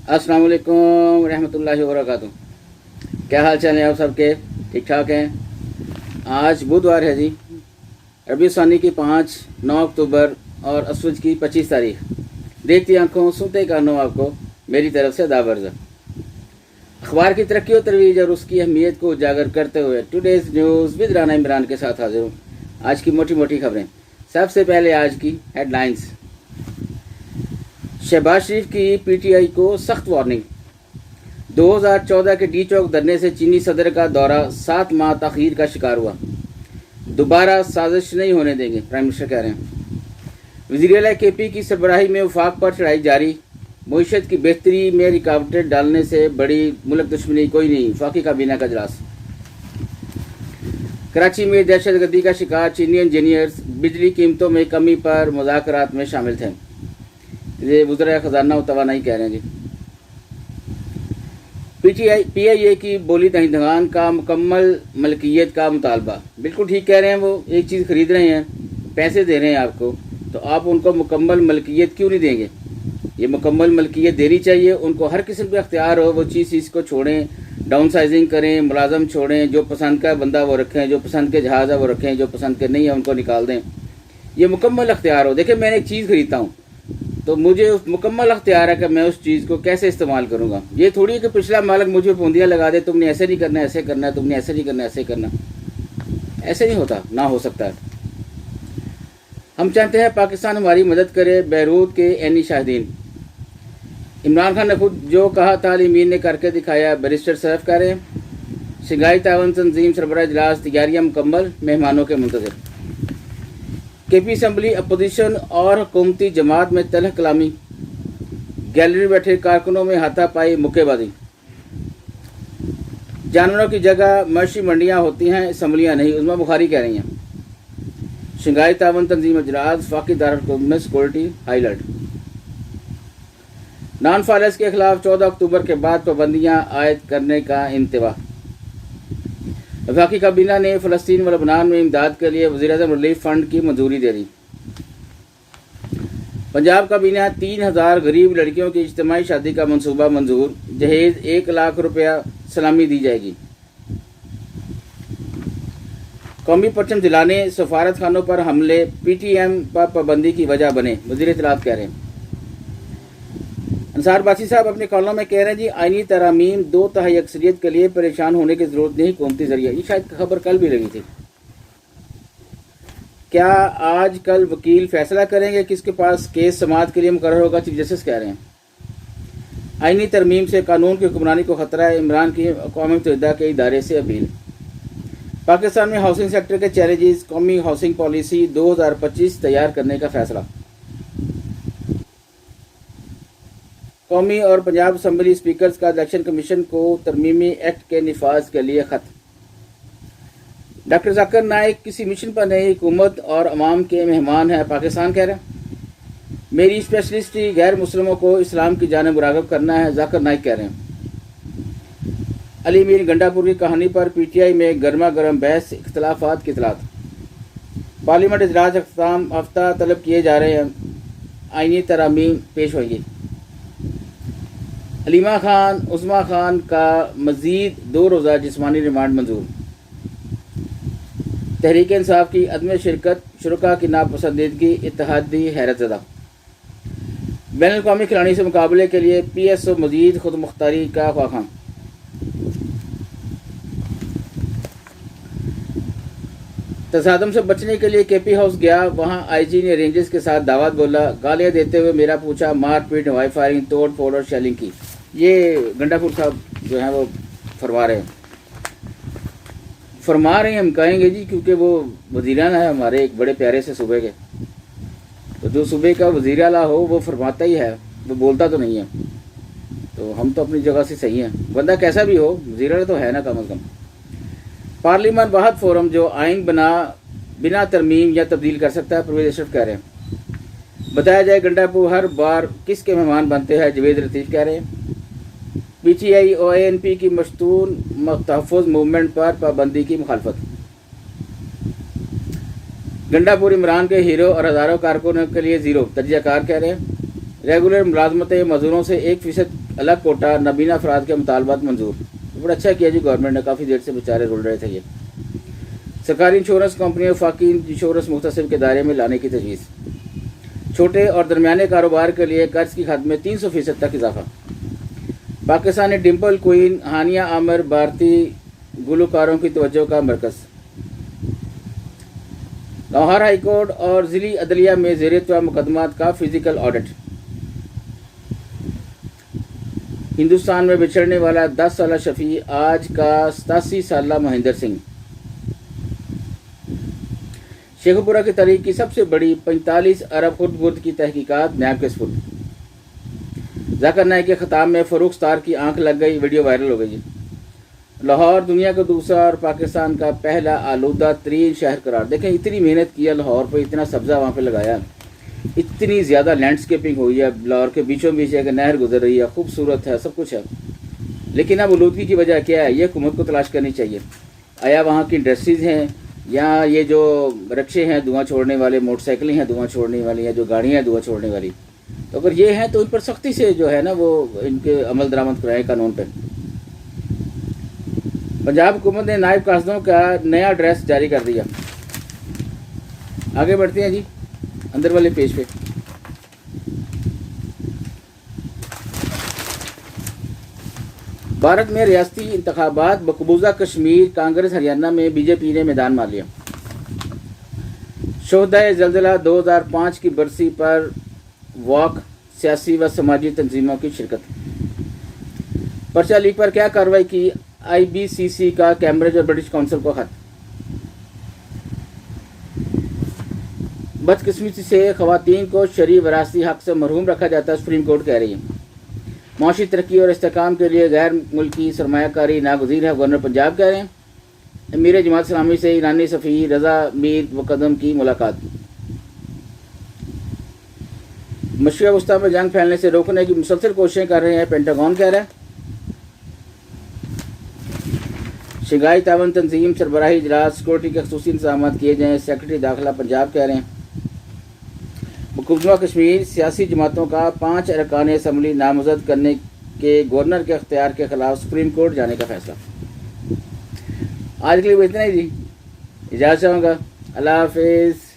अस्सलाम वालेकुम रहमतुल्लाहि व बरकातुहू। क्या हाल चाल है आप सबके? ठीक ठाक हैं। आज बुधवार है जी, रबी सानी की 5, 9 अक्टूबर और असवज की 25 तारीख। देखती आंखों सुनते कानों आपको मेरी तरफ से दाबर्ज। अखबार की तरक्की और तरवीज और उसकी अहमियत को उजागर करते हुए today's news with Rana Imran के साथ हाजिर हूँ। आज की मोटी मोटी खबरें। सबसे पहले आज की हेडलाइंस। शहबाज शरीफ की पीटीआई को सख्त वार्निंग। 2014 के डी चौक धरने से चीनी सदर का दौरा 7 माह तखीर का शिकार हुआ। दोबारा साजिश नहीं होने देंगे, प्राइम मिनिस्टर कह रहे हैं। वज़ीर-ए-आला केपी की सरबराही में वफाक पर चढ़ाई जारी। मईशत की बेहतरी में रुकावटें डालने से बड़ी मुल्क दुश्मनी कोई नहीं, वफाकी काबीना का इजलास। कराची में दहशतगर्दी का शिकार चीनी इंजीनियर्स बिजली कीमतों में कमी पर मुज़ाकरात में शामिल थे। ये वज़ीर ख़जाना तवानाई कह रहे हैं जी। पीआईए की बोली दहीदगान का मुकम्मल मलकियत का मुतालबा। बिल्कुल ठीक कह रहे हैं, वो एक चीज़ खरीद रहे हैं, पैसे दे रहे हैं आपको, तो आप उनको मुकम्मल मलकियत क्यों नहीं देंगे? ये मुकम्मल मलकियत देनी चाहिए उनको, हर किस्म का अख्तियार हो, वो चीज़ को छोड़ें, डाउन साइजिंग करें, मुलाजम छोड़ें, जो पसंद का बंदा वो रखें, जो पसंद के जहाज़ है वो रखें, जो पसंद के नहीं है उनको निकाल दें। ये मुकम्मल अख्तियार हो। देखिए, मैंने एक चीज़ खरीदता हूँ तो मुझे मुकम्मल अख्तियार है कि मैं उस चीज़ को कैसे इस्तेमाल करूँगा। ये थोड़ी है कि पिछला मालिक मुझे पूंदियाँ लगा दे, तुमने ऐसे नहीं करना, ऐसे करना है, तुमने ऐसे नहीं करना, ऐसे करना। ऐसे नहीं होता, ना हो सकता है। हम चाहते हैं पाकिस्तान हमारी मदद करे। बैरूत के एनी शाहिदीन। इमरान खान ने खुद जो कहा तालिमीन ने करके दिखाया, बैरिस्टर सरफ कह रहे हैं। शंघाई तावन तंजीम सरबराह इजलास, तैयारियाँ मुकम्मल, मेहमानों के मुंतज़िर। केपी असम्बली अपोजिशन और हुकूमती जमात में तलख कलामी। गैलरी में बैठे कारकुनों में हाथापाई, मुक्केबाजी। जानवरों की जगह मवेशी मंडियाँ होती हैं, असम्बलियाँ नहीं, उज़्मा बुखारी कह रही हैं। शंघाई तावन तंजीम इजलास, वफाकी दारुल में सिक्योरिटी हाई अलर्ट। नॉन फाइलेंस के खिलाफ 14 अक्टूबर के बाद पाबंदियाँ आयद करने का इंतवा। वफाकी काबीना ने फ़लस्तीन व लबनान में इमदाद के लिए वज़ीर-ए-आज़म रिलीफ फंड की मंजूरी दे दी। पंजाब काबीना 3000 गरीब लड़कियों की इज्तिमाई शादी का मंसूबा मंजूर। जहेज 1 लाख रुपया सलामी दी जाएगी। कौमी परचम जलाने, सफारत खानों पर हमले पीटीएम पर पाबंदी की वजह बने, वज़ीर इत्तलात कह रहे हैं। अंसार बासी साहब अपने कॉलम में कह रहे हैं जी, आईनी तरामीम 2/3 अक्सरियत के लिए परेशान होने की जरूरत नहीं, हुकूमती जरिया। ये शायद खबर कल भी लगी थी। क्या आज कल वकील फैसला करेंगे किसके पास केस समाअत के लिए मुकर्रर होगा? चीफ जस्टिस कह रहे हैं। आईनी तरमीम से कानून की हुक्मरानी को खतरा है, इमरान की अक़वाम मुत्तहिदा के इदारे से अपील। पाकिस्तान में हाउसिंग सेक्टर के चैलेंजेस, कौमी हाउसिंग पॉलिसी 2025 तैयार करने का फैसला। कौमी और पंजाब असम्बली स्पीकर्स का इलेक्शन कमीशन को तरमीमी एक्ट के निफाज के लिए खत। डॉक्टर जाकिर नाइक किसी मिशन पर नहीं, हुकूमत और अवाम के मेहमान हैं, पाकिस्तान कह रहे हैं। मेरी स्पेशलिस्टी गैर मुस्लिमों को इस्लाम की जानिब मुरागब करना है, जाकिर नाइक कह रहे हैं। अली मीर गंडापुर की कहानी पर पीटीआई में गर्मा गर्म बहस, इख्तलाफात की इतलात। पार्लियामेंट इजलास अख्ताम हफ्ता तलब किए जा रहे हैं, आईनी तरामीम पेश होगी। अलीमा खान, उस्मा खान का मजीद 2 रोज़ा जिस्मानी रिमांड मंजूर। तहरीक इंसाफ की अदम शिरकत, शुरका की नापसंदीदगी, इत्तेहादी हैरतज़दा। बैनुल-अक़वामी खिलाड़ी से मुकाबले के लिए पीएसओ मजीद खुद मुख्तारी का ख्वाहां। तसादम से बचने के लिए केपी हाउस गया, वहां आईजी ने रेंजर्स के साथ दावत बोला, गालियां देते हुए मेरा पूछा, मारपीट, हवाई फायरिंग, तोड़ फोड़ और शेलिंग की। ये गंडापुर साहब जो हैं वो फरमा रहे हैं, हम कहेंगे जी, क्योंकि वो वज़ीर-ए-आला है हमारे एक बड़े प्यारे से सूबे के। तो जो सूबे का वज़ीर-ए-आला हो वो फरमाता ही है, वो बोलता तो नहीं है। तो हम तो अपनी जगह से सही हैं, बंदा कैसा भी हो, वज़ीर-ए-आला तो है ना कम अज़ कम। पार्लियामेंट वाहद फोरम जो आइन बिना तरमीम या तब्दील कर सकता है, परवेज़ अशरफ कह रहे हैं। बताया जाए गंडापुर हर बार किसके मेहमान बनते हैं, जवेद लतीफ़ कह रहे हैं। पीटीआई और एएनपी की मशतून तहफ़्फ़ुज़ मूवमेंट पर पाबंदी की मुखालफत। गंडापुर इमरान के हीरो और हज़ारों कारकुनों के लिए ज़ीरो, तजियाकार कह रहे हैं। ریگولر ملازمت مزدوروں سے 1% الگ کوٹا نابینا افراد کے مطالبات منظور. بڑا اچھا کیا جی گورنمنٹ نے, کافی دیر سے بیچارے رول رہے تھے یہ. سرکاری انشورنس کمپنیوں وفاقی انشورنس مختصر کے دائرے میں لانے کی تجویز. چھوٹے اور درمیانے کاروبار کے لیے قرض کی حد میں 300% تک اضافہ. پاکستانی ڈمپل کوئین ہانیہ عامر بھارتی گلوکاروں کی توجہ کا مرکز. لاہور ہائی کورٹ اور ضلعی عدلیہ میں زیر التواء مقدمات کا فزیکل آڈٹ. ہندوستان میں بچھڑنے والا 10 سالہ شفیع آج کا 87 سالہ مہندر سنگھ. شیخ پورہ کی تاریخ کی سب سے بڑی 45 ارب خرد برد کی تحقیقات نیب کے سپرد. ذاکر نائک کے خطاب میں فروخ ستار کی آنکھ لگ گئی, ویڈیو وائرل ہو گئی. لاہور دنیا کا دوسرا اور پاکستان کا پہلا آلودہ ترین شہر قرار. دیکھیں اتنی محنت کیا لاہور پہ, اتنا سبزہ وہاں پہ لگایا, اتنی زیادہ لینڈسکیپنگ ہوئی ہے, لاہور کے بیچوں بیچ ایک نہر گزر رہی ہے, خوبصورت ہے, سب کچھ ہے. لیکن اب آلودگی کی وجہ کیا ہے, یہ حکومت کو تلاش کرنی چاہیے. آیا وہاں کی انڈسٹریز ہیں, یا یہ جو رکشے ہیں دھواں چھوڑنے والے, موٹر سائیکلیں ہیں دھواں چھوڑنے والی, یا جو گاڑیاں ہیں دھواں چھوڑنے والی, تو اگر یہ ہیں تو ان پر سختی سے جو ہے نا وہ ان کے عمل درآمد کرائیں قانون پہ. پنجاب حکومت نے نائب قاصدوں کا نیا ایڈریس جاری کر دیا. آگے بڑھتے ہیں جی اندر والے پیج پہ. بھارت میں ریاستی انتخابات مقبوضہ کشمیر, کانگریس ہریانہ میں بی جے پی نے میدان مار لیا. شہدائے زلزلہ 2005 کی برسی پر واک, سیاسی و سماجی تنظیموں کی شرکت. پرچہ لیک پر کیا کارروائی کی, آئی بی سی سی کا کیمبرج اور برٹش کونسل کو خط. بدقسمتی سے خواتین کو شرعی وراثتی حق سے محروم رکھا جاتا ہے, سپریم کورٹ کہہ رہی ہے. معاشی ترقی اور استحکام کے لیے غیر ملکی سرمایہ کاری ناگزیر ہے, گورنر پنجاب کہہ رہے ہیں. امیر جماعت اسلامی سے ایرانی سفیر رضا میر مقدم کی ملاقات. مشرق وسطیٰ میں جنگ پھیلنے سے روکنے کی مسلسل کوششیں کر رہے ہیں, پینٹاگون کہہ رہا ہے. شنگھائی تعاون تنظیم سربراہی اجلاس, سیکورٹی کے خصوصی انتظامات کیے جائیں, سیکرٹری داخلہ پنجاب کہہ رہے ہیں. مقبوضہ کشمیر سیاسی جماعتوں کا 5 ارکان اسمبلی نامزد کرنے کے گورنر کے اختیار کے خلاف سپریم کورٹ جانے کا فیصلہ. آج کے لیے اتنا ہی جی, اجازت چاہوں گا. اللہ حافظ.